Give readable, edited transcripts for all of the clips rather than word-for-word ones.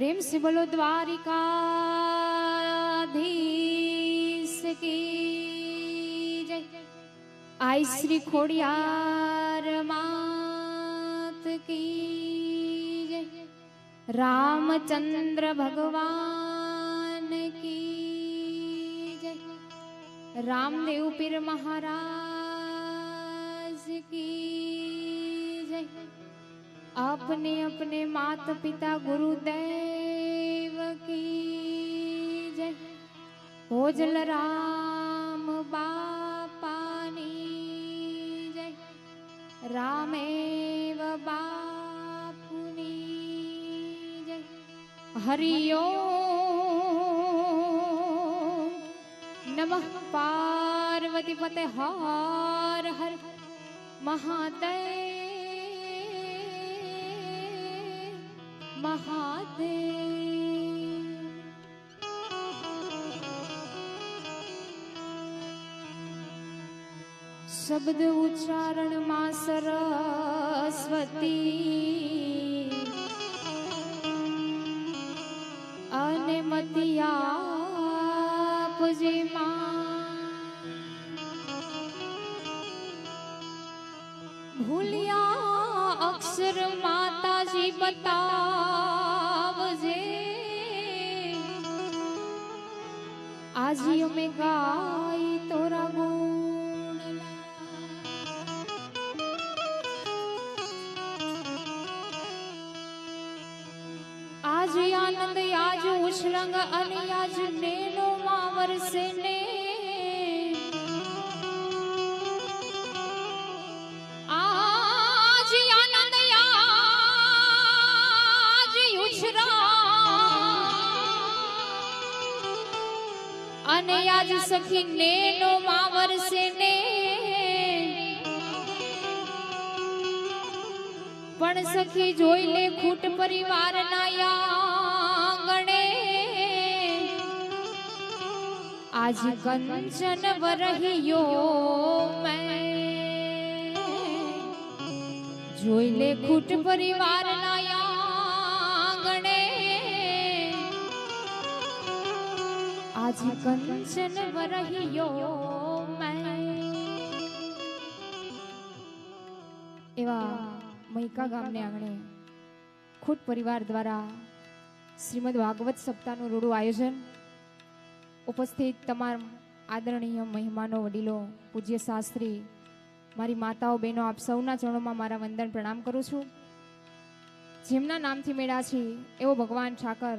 प्रेम से बोलो द्वारिकाधीश की जय। आई श्री खोड़ियार मात की जय। रामचंद्र भगवान की जय। रामदेव पीर महाराज की जय। अपने अपने माता पिता गुरुदेव की जय। भोजल राम बापानी जय। रामेव बापुनी जय। हरिओम नमः पार्वती पते हर हर महादेव महादेव। शब्द उच्चारण मां सरस्वती अने मतिया पूजे मां। भूलिया अक्षर माताजी बतावजे। आजियो में गाई तोरा गुण। आज आनंद आज उछरंग अनि आज नेनो मावर से ने। आज आनंद आज उछरंग अनि आज सखी नेनो मावर से ने। पण सखी जोई ले खूट परिवार ना आंगणे। आज कंचन वरहियो मैं जोई ले खूट परिवार ना आंगणे। आज कंचन वरहियो मैं। एवा મૈકા ગામને આંગણે ખૂટ પરિવાર દ્વારા શ્રીમદ ભાગવત સપ્તાહનું રૂડું આયોજન। ઉપસ્થિત તમામ આદરણીય મહેમાનો, વડીલો, પૂજ્ય શાસ્ત્રી, મારી માતાઓ, બહેનો, આપ સૌના ચરણોમાં મારા વંદન પ્રણામ કરું છું। જેમના નામથી મેળા છે એવો ભગવાન ઠાકર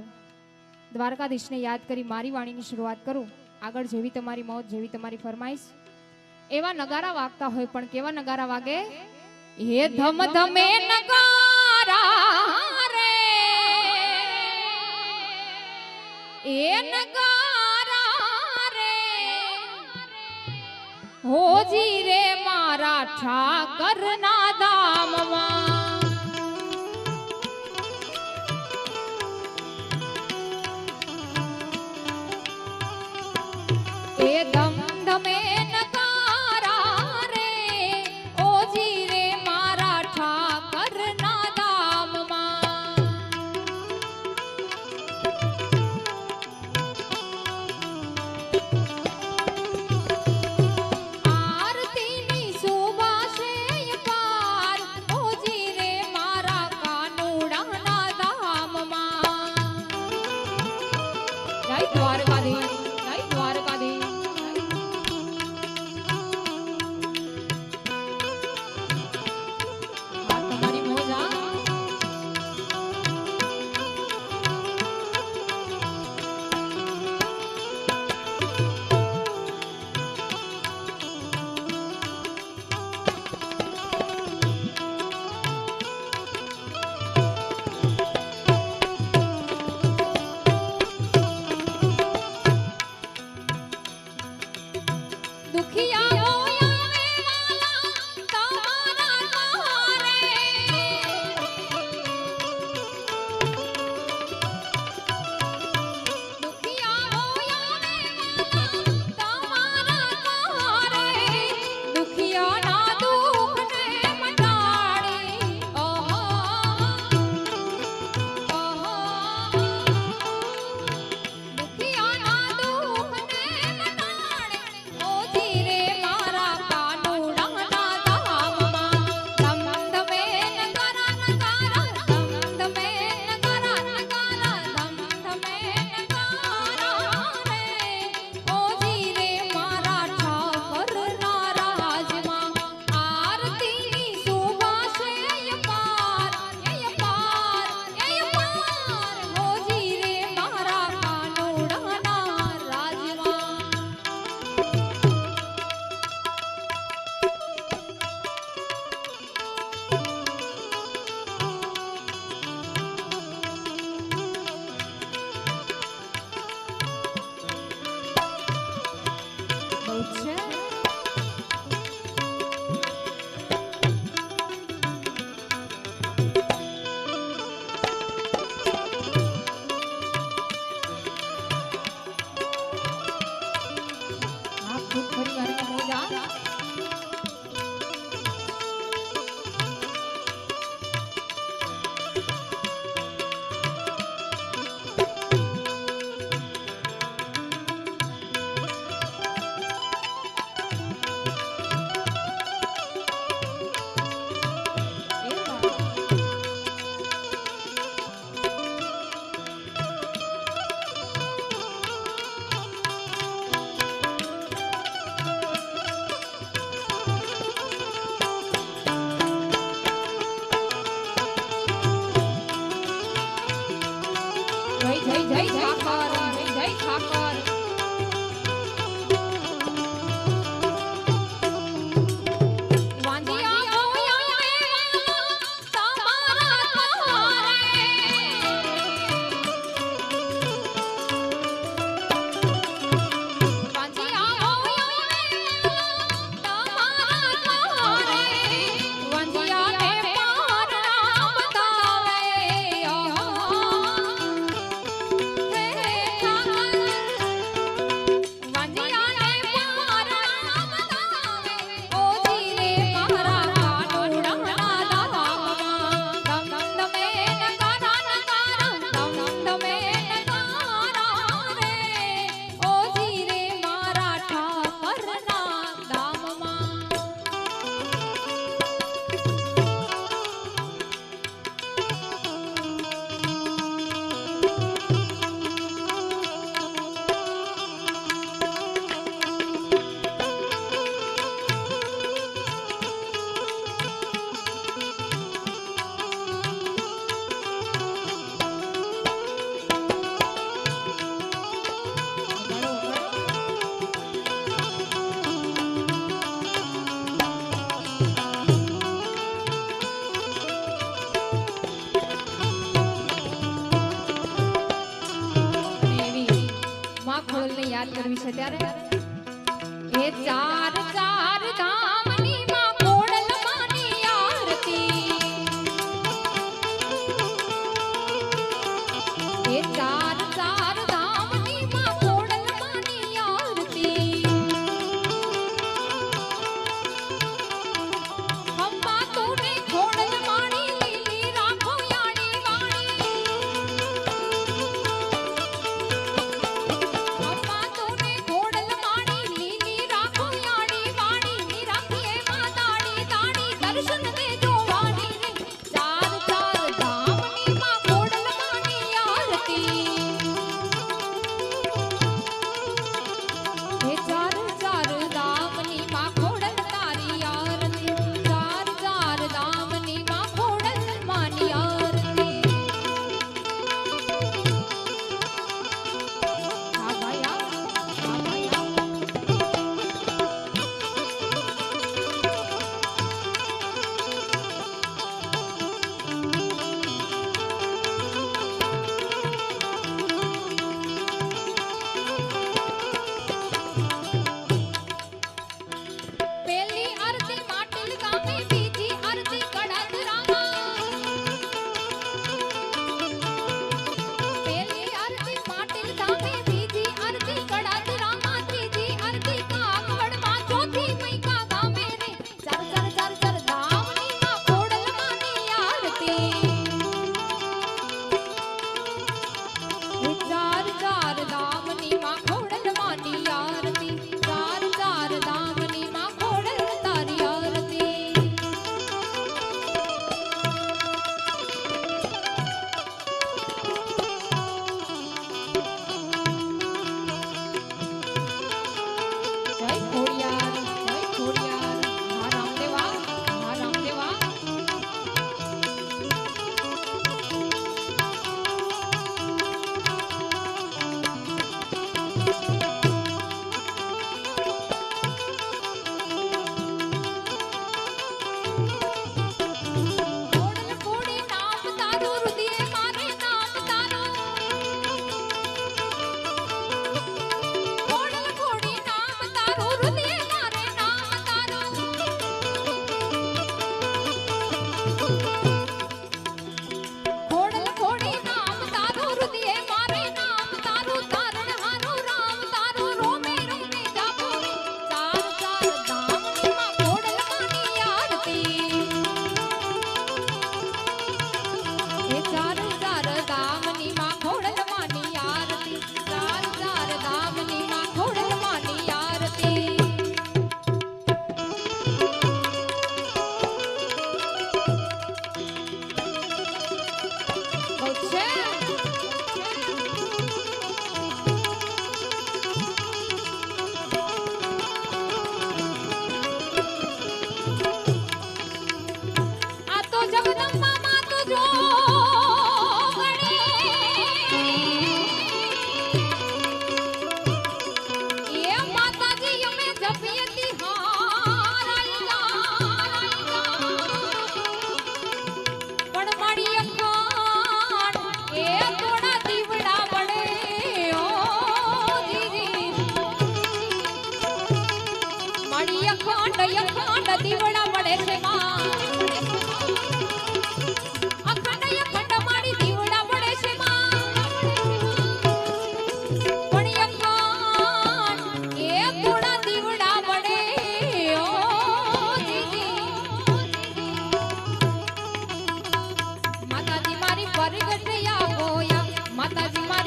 દ્વારકાધીશને યાદ કરી મારી વાણીની શરૂઆત કરું। આગળ જેવી તમારી મોત, જેવી તમારી ફરમાઈશ એવા નગારા વાગતા હોય, પણ કેવા નગારા વાગે? ये धम धमे नगारा रे, ये नगारा रे हो जी रे मारा ठाकर ना दाम मां। ये धम धमे आरती नी शोभा से पार ओ जी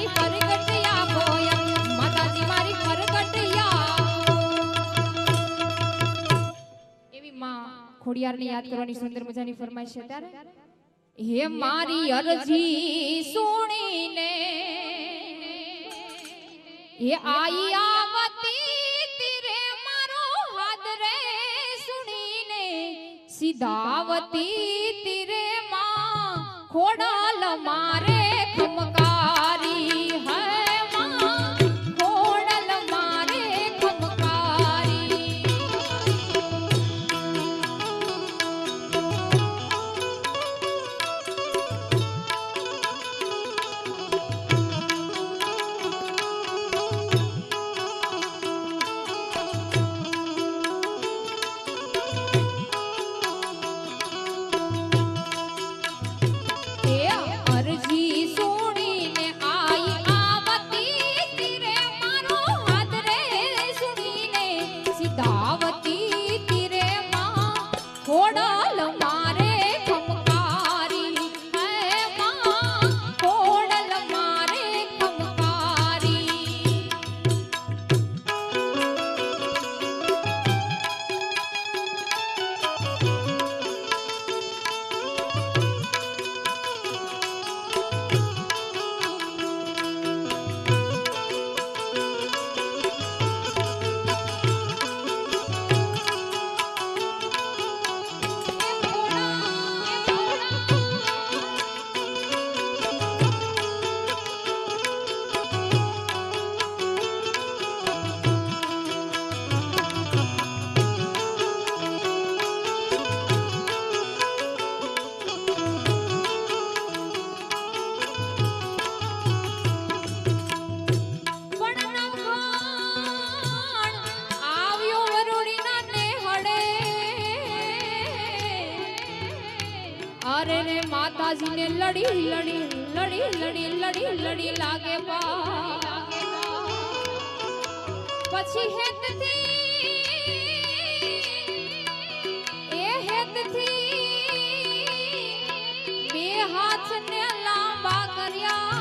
મારી પરગટિયા હોય માતાજી મારી પરગટિયા એવી માં ખોડિયારને યાદ કરવાની સુંદર મજાની ફરમાઈશ છે ત્યારે હે મારી અરજી સુણીને હે આઈ આવતી તીરે મારો હાથ રે સુણીને સીધાવતી તીરે માં ખોડાલ મારે ખમકારી હે માં ખોડાલ મારે ખમકારી અરે રે માતાજીને લડી લડી લડી લડી લડી લડી લાગે પછી હેતથી બે હાથને લાંબા કર્યા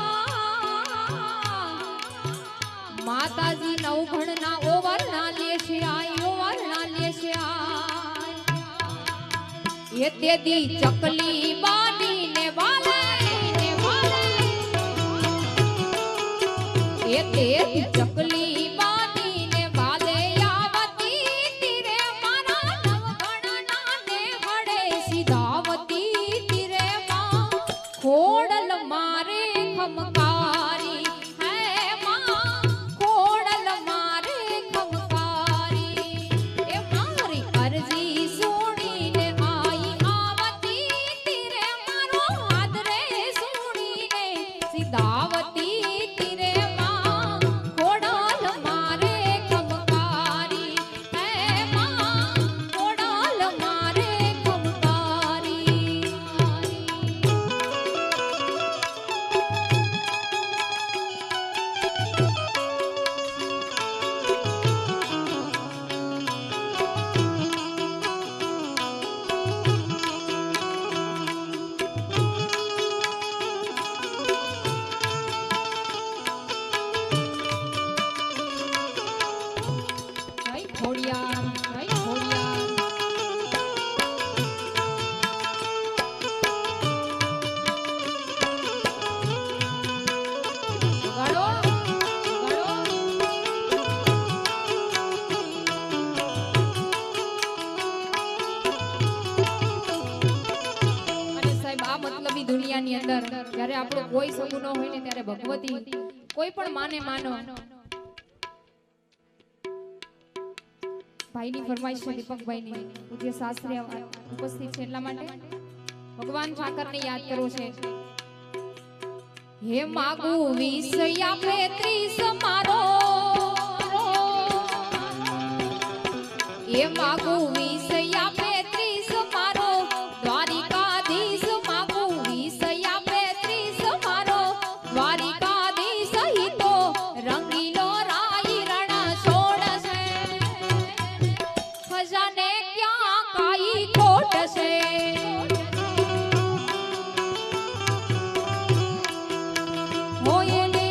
માતાજી નવઘણના ઓવરના લેશે ઓવરના લેશે ये तेदी चकली बानी ने वाले ये तेदी चकली बानी ने वाले यावती तीरे मारा नवगणना ने हड़े सीधावती तीरे मां खोडल मारे खमकारी है मां खोडल मारे खमकारी ए मारी अर्जी सुनी दावती तीरे मां खोडाल मारे खमकारी है मां खोडाल मारे खमकारी દુનિયાની અંદર જ્યારે આપણો કોઈ સગું ન હોય ને ત્યારે ભગવતી કોઈ પણ માને માનો ભાઈની ફરમાઈશ છે દીપકભાઈની પૂજ્ય શાસ્ત્રી ઉપસ્થિત છે એટલા માટે ભગવાન ઠાકરને યાદ કરવો છે હે માગુ 20 આપે 30 મારો હે માગુ 20 આપે 30 મારો દ્વારિકાધીશ માગુ 20 આપે 30 મારો દ્વારિકાધીશ હિતો રંગીલો રાઈ રણ છોડશે ખજાને ક્યાં કાઈ ખોટ છે હોયને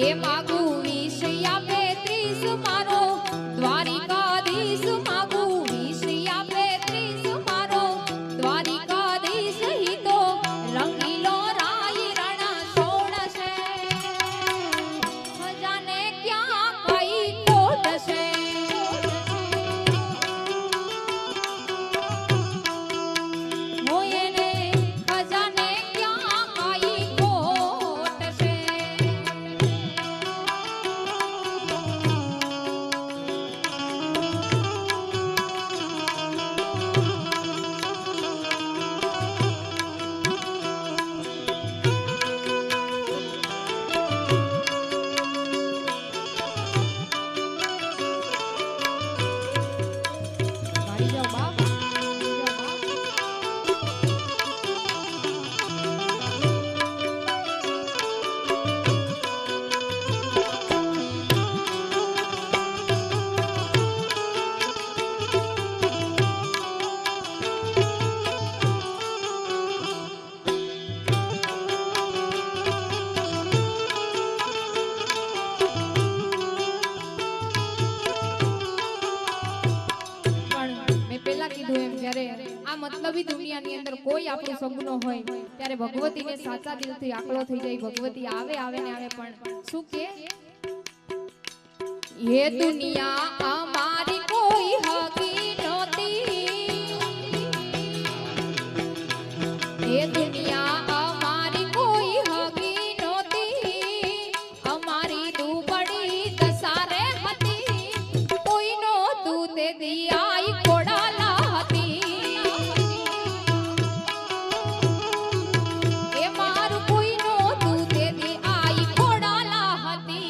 એ માગું વિષય આપે 30 મારો દ્વારિકાધીશ માગું વિષય આપે 30 મારો દ્વારિકાધીશ હિતો રંગીલો રાય રણ સોડશે ખજાને ક્યાં કઈ કોટશે મતલબી દુનિયાની અંદર કોઈ આપણું સગુનો હોય ત્યારે ભગવતીને સાચા દિલથી આકળો થઈ જાય ભગવતી આવે આવે ને આવે પણ શું કે ये दुनिया हमारी कोई हकी नहोती ये दुनिया हमारी कोई हकी नहोती हमारी दुबड़ी दसारे हती कोई नो तू ते दिया कोडाला हती ये मारू कोई नो तू ते दिया कोडाला हती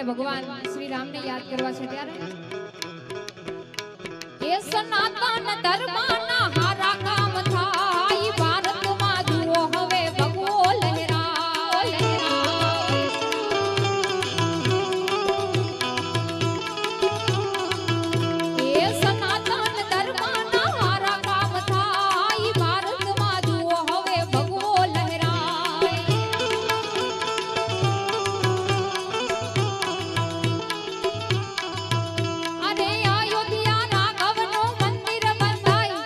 એટલે ભગવાન શ્રી રામને યાદ કરવા છે ત્યારે એ સનાતન ધર્મના હારા કામ થાય ભારતમાં જુઓ હવે ભગવો લહેરાય એ સનાતન ધર્મના હારા કામ થાય ભારતમાં જુઓ હવે ભગવો લહેરાય અરે અયોધ્યા રાઘવનું મંદિર બંધાય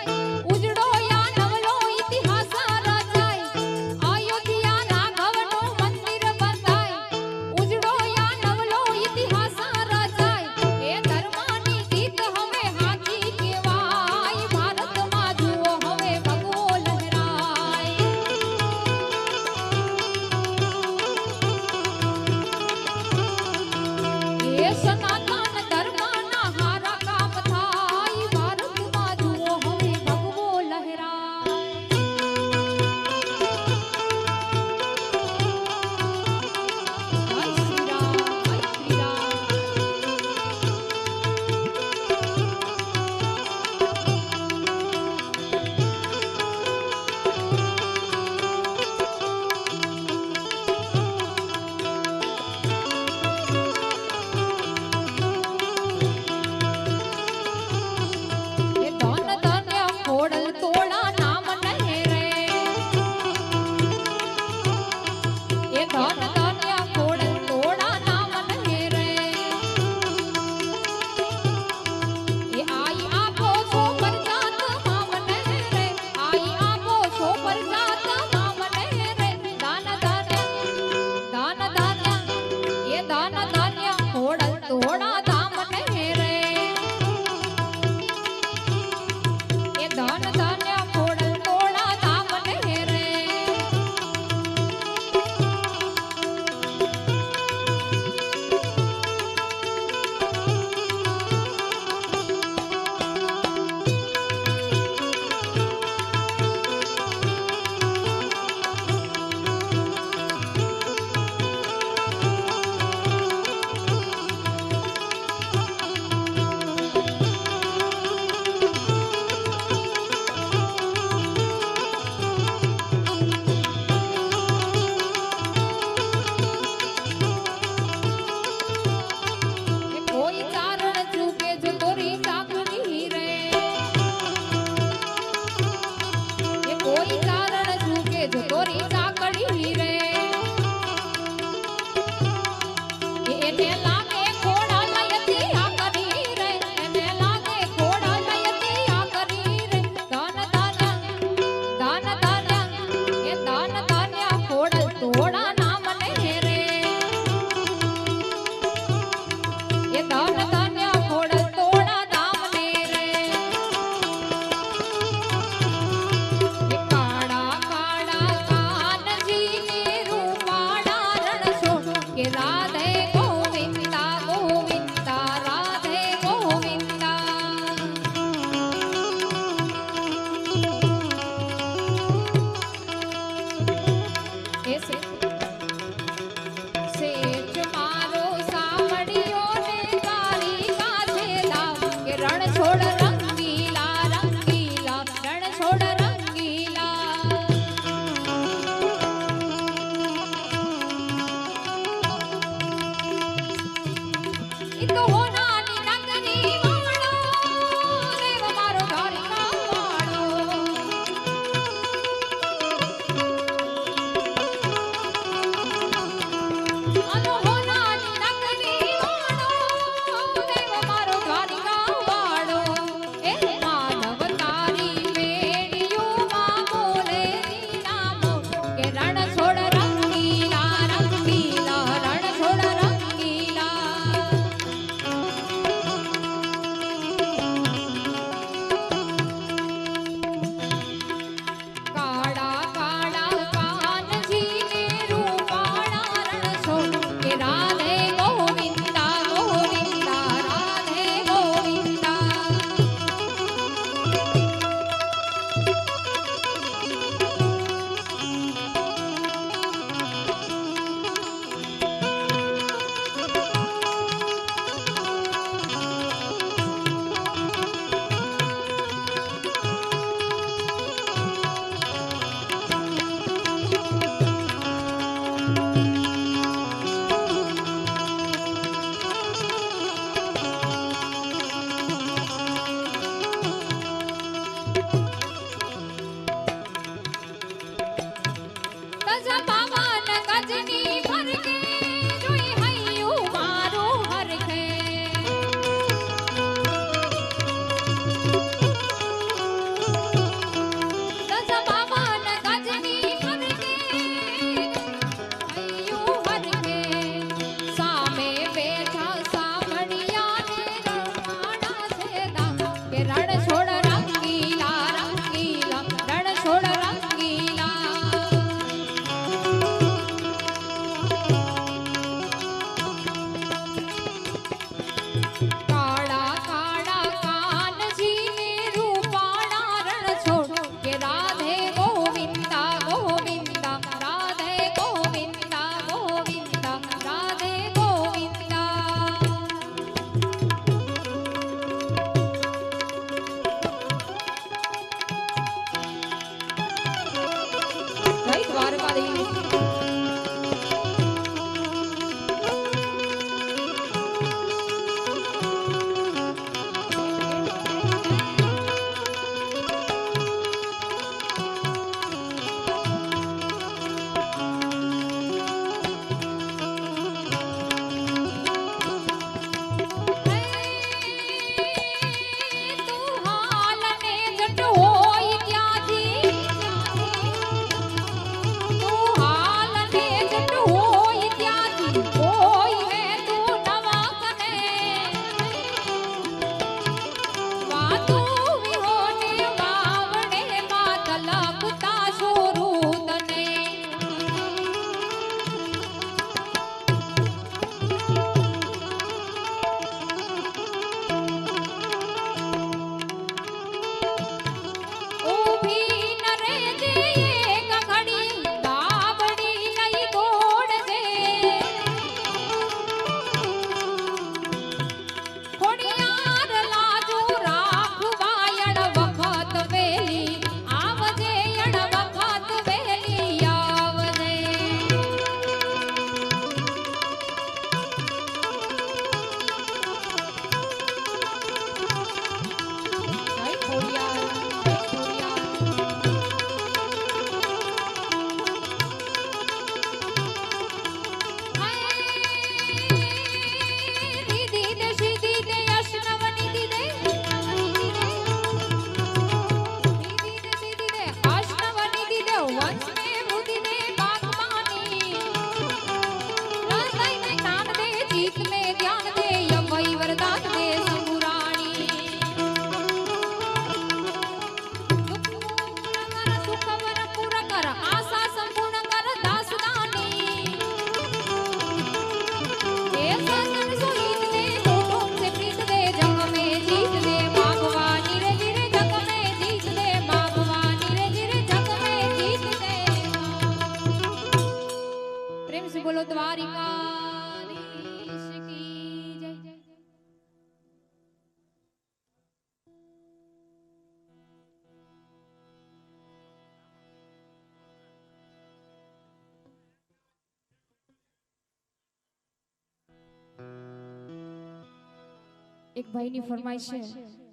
એક ભાઈની ફરમાઈશ છે,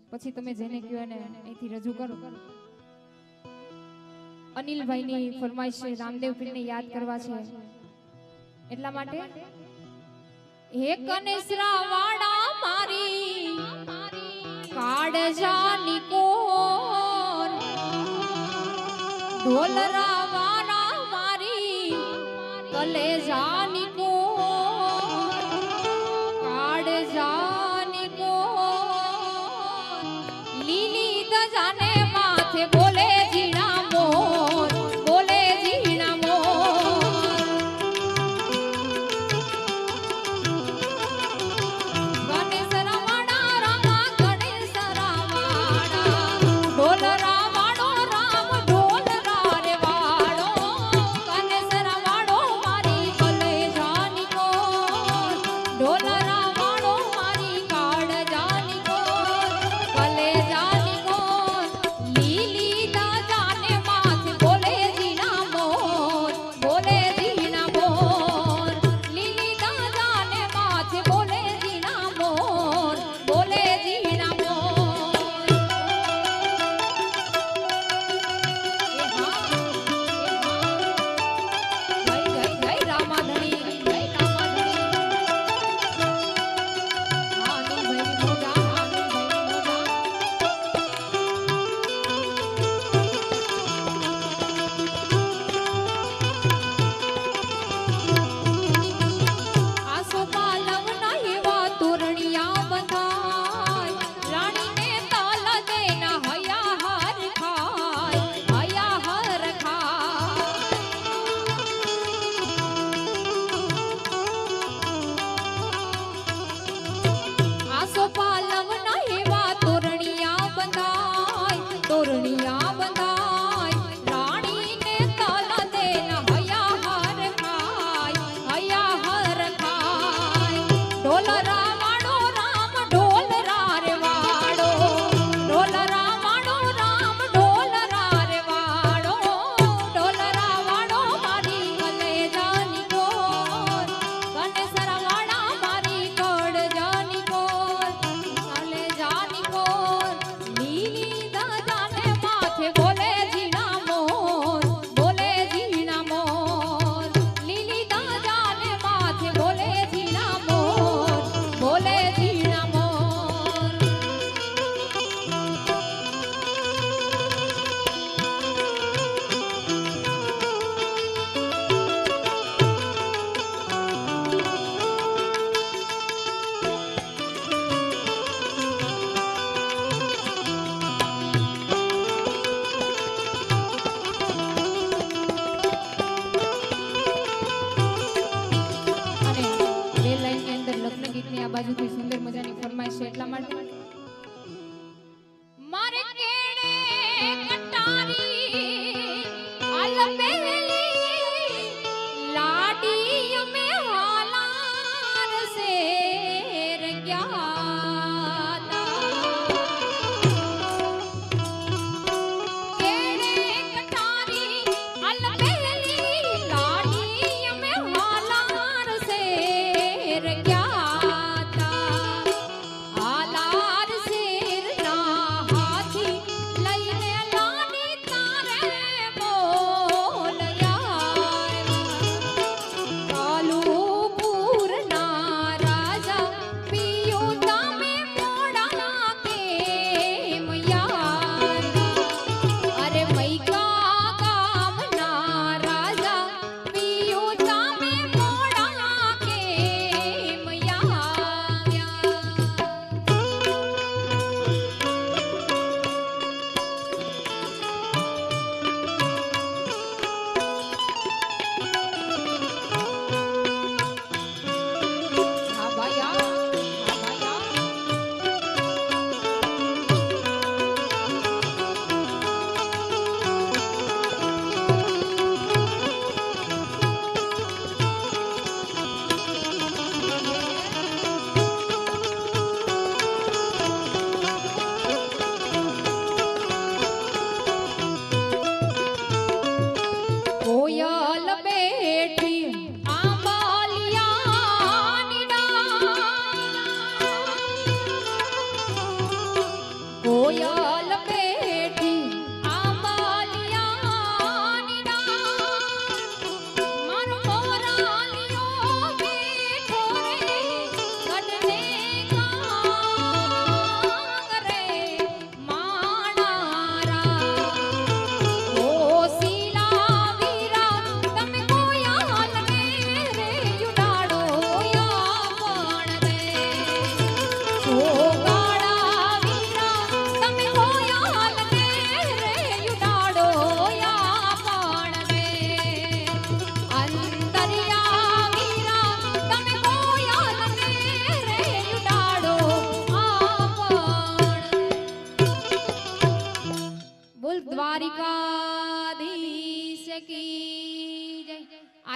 પછી તમે જેને કહો એને અહીંથી રજૂ કરો. અનિલભાઈની ફરમાઈશ છે, રામદેવ પીરને યાદ કરવા છે, એટલા માટે હે કનેસરા વાડા મારી કાળજાની કોર, ઢોલરા વાડા મારી કલેજાની કોર, કાળજાની કોર, લીલી દજાને માથે બોલે જીણા મોર, બોલે જીણા મોર. ગણેશરા વાડા રામા ગણેશરા વાડા, ઢોલરા વાડો રામ ઢોલરા રે વાડો, ગણેશરા વાડો મારી કલેજા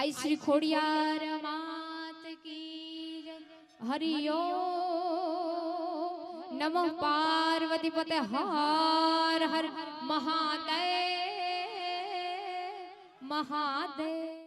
आई श्री खोड़ियार मात की जय। हरिओ नमः पार्वती पते हर हर महादेव महादेव।